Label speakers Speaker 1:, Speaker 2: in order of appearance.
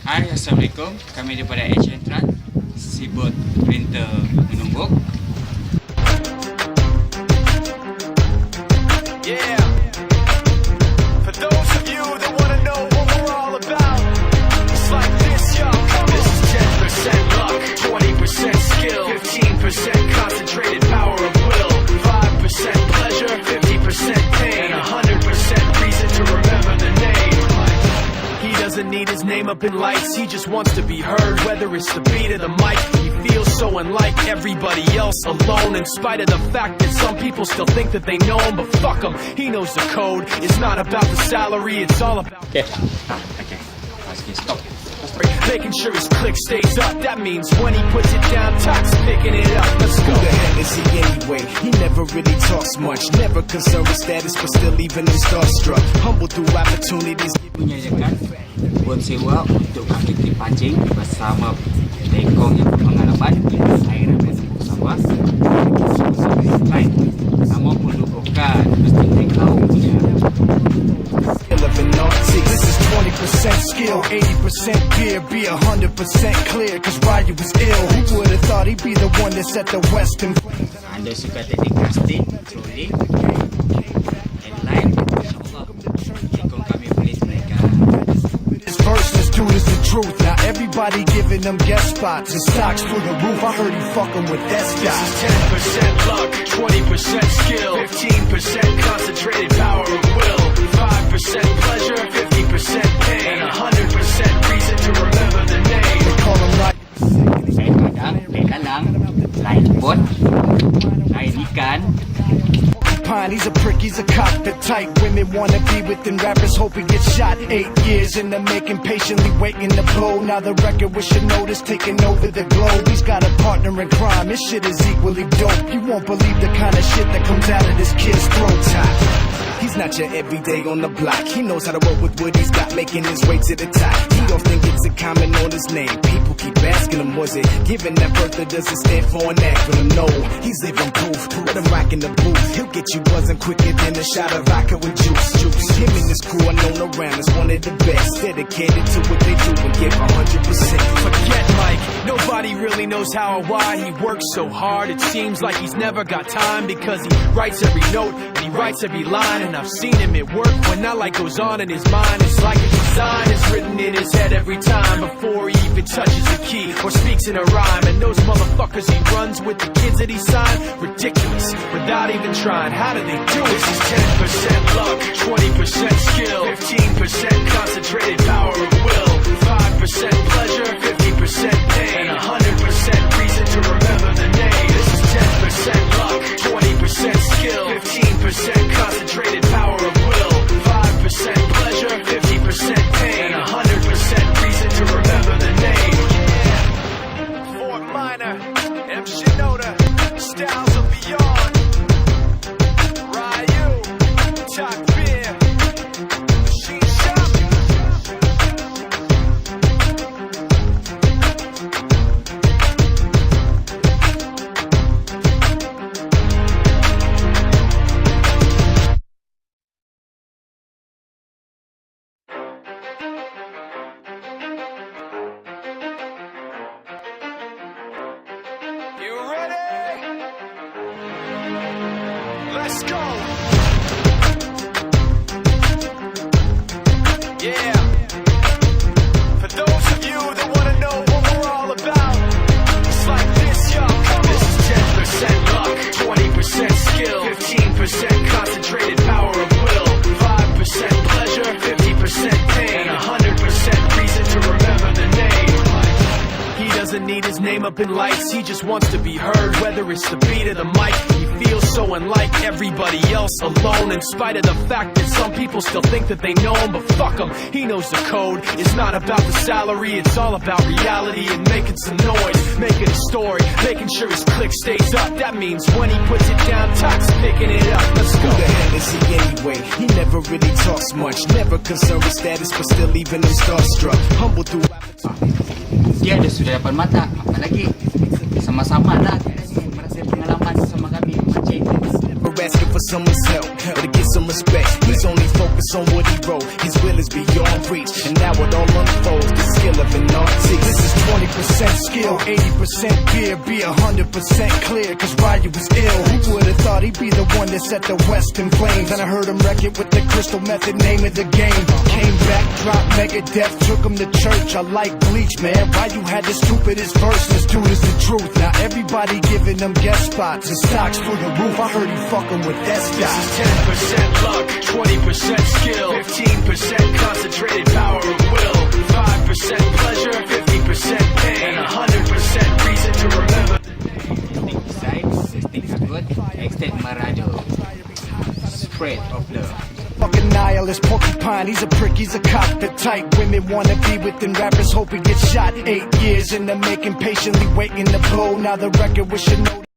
Speaker 1: Hai, Assalamualaikum. Kami daripada Asian Trans, sibuk printer menumbuk.
Speaker 2: Yeah. For those of you that want to know what we're all about, it's like this, y'all. This is 10% luck, 20% skill, 15% concentrated power of will, 5% pleasure, 50% pain, and 100% reason to remember the name. He doesn't need his name up in lights, he just wants to be heard, whether it's the beat of the mic. He feels so unlike everybody else, alone, in spite of the fact that some people still think that they know him, but fuck him, he knows the code. It's not about the salary, it's all about
Speaker 1: Okay. Stop.
Speaker 2: making sure his click stays up. That means when he puts it down, Tox picking it up. Let's go.
Speaker 3: Who the hell is he anyway? He never really talks much, never concerned with status, but still even him starstruck. Humble through opportunities.
Speaker 1: Menyediakan bot sewa untuk aktiviti pancing bersama lekong yang berpengalaman di air yang menumbuk sawah. Lain, namun bukan mesti mereka punya.
Speaker 3: This is 20% skill, 80% fear, be 100% clear, cause Ryu was ill. Who would've thought he'd be the one that set the West in flames?
Speaker 1: Anda suka teknik casting, trolling, and live, insyaAllah lekong kami boleh mereka.
Speaker 3: This verse, this dude is the truth. Now everybody giving them guest spots. His stocks through the roof. I heard he fucking with that
Speaker 2: This
Speaker 3: stock.
Speaker 2: is 10% luck, 20% skill, 15% concentrated power of will, 5% pleasure, 50% pain, and 100% reason to remember the name.
Speaker 3: They call him Ryu.
Speaker 1: Lain kadang, lain dalang, lain bot, lain ikan.
Speaker 3: Pine, he's a prick, he's a cockpit type. Women wanna be with him, rappers hope he gets shot. 8 years in the making, patiently waiting to blow. Now the record with should notice taking over the globe. He's got a partner in crime, his shit is equally dope. You won't believe the kind of shit that comes out of this kid's throat. He's not your everyday on the block. He knows how to work with what he's got, making his way to the top. He often gets a comment on his name. People keep asking him, was it given that birth or does it stand for an acronym? No, he's living proof. Let him rock in the booth. He'll get you buzzing quicker than a shot of vodka with juice. Him and his crew are known around as one of the best. Dedicated to what they do and give 100%.
Speaker 2: Forget Mike, nobody really knows how or why he works so hard. It seems like he's never got time because he writes every note and he writes every line. And I've seen him at work when that light goes on in his mind. It's like a design is written in his head every time before he even touches a key or speaks in a rhyme. And those motherfuckers he runs with, the kids that he signed, ridiculous, without even trying. How do they do it? This is 10% luck, 20% skill, 15% concentrated power of will, 5% pleasure, 50% pain, and 100% reason to remember the name. This is 10% luck, 20% skill, 15% concentrated power of will, 5% pleasure, 50% pain, and 100% reason to remember the name. Fort Minor, M. Shinoda, Styles of Beyond, Ryu, Talk Beer, Machine Shop. You ready? Let's go. Yeah. For those of you that want to know what we're all about, it's like this, y'all. This is 10% luck, 20% skill, 15% concentrated power of will, 5% pleasure, 50% pain, and 100% reason to remember the name. He doesn't need his name up in lights, he just wants to be heard, whether it's the beat of the mic. He feels so unlike everybody else, alone, in spite of the fact that some people still think that they know him, but fuck him, he knows the code. It's not about the salary, it's all about reality and making some noise, making a story, making sure his click stays up. That means when he puts it down, Tox picking it up. Let's
Speaker 3: Who
Speaker 2: go.
Speaker 3: the hell is he anyway? He never really talks much, never concerned with status, but still even him starstruck. Humble through
Speaker 1: Dia ada sudah dapat mata, apa lagi? Sama-sama lah, merasa pengalaman sama kami mancing.
Speaker 3: asking for someone's help or to get some respect. He's only focused on what he wrote. His will is beyond reach, and now it all unfolds. The skill of an artist. This is 20% skill, 80% beer, be 100% clear. Cause Ryu was ill. Who would've thought he'd be the one that set the West in flames? And I heard him wreck it with the crystal method, name of the game. Came back, dropped Megadeth, took him to church. I like Bleach, man. Ryu had the stupidest verse. This dude is the truth. Now everybody giving them guest spots and stocks through the roof. I heard he fucking with that stock.
Speaker 2: This is 10% luck, 20% skill, 15% concentrated power of will, 5% pleasure, 50% pain, and 100% reason to remember.
Speaker 1: Stick sides, stick takut, extend marado. Spread of love.
Speaker 3: Fucking nihilist porcupine, he's a prick, he's a cockpit type. Women wanna be within rappers, hope he gets shot. 8 years in the making, patiently waiting to blow. Now the record with Shinoda.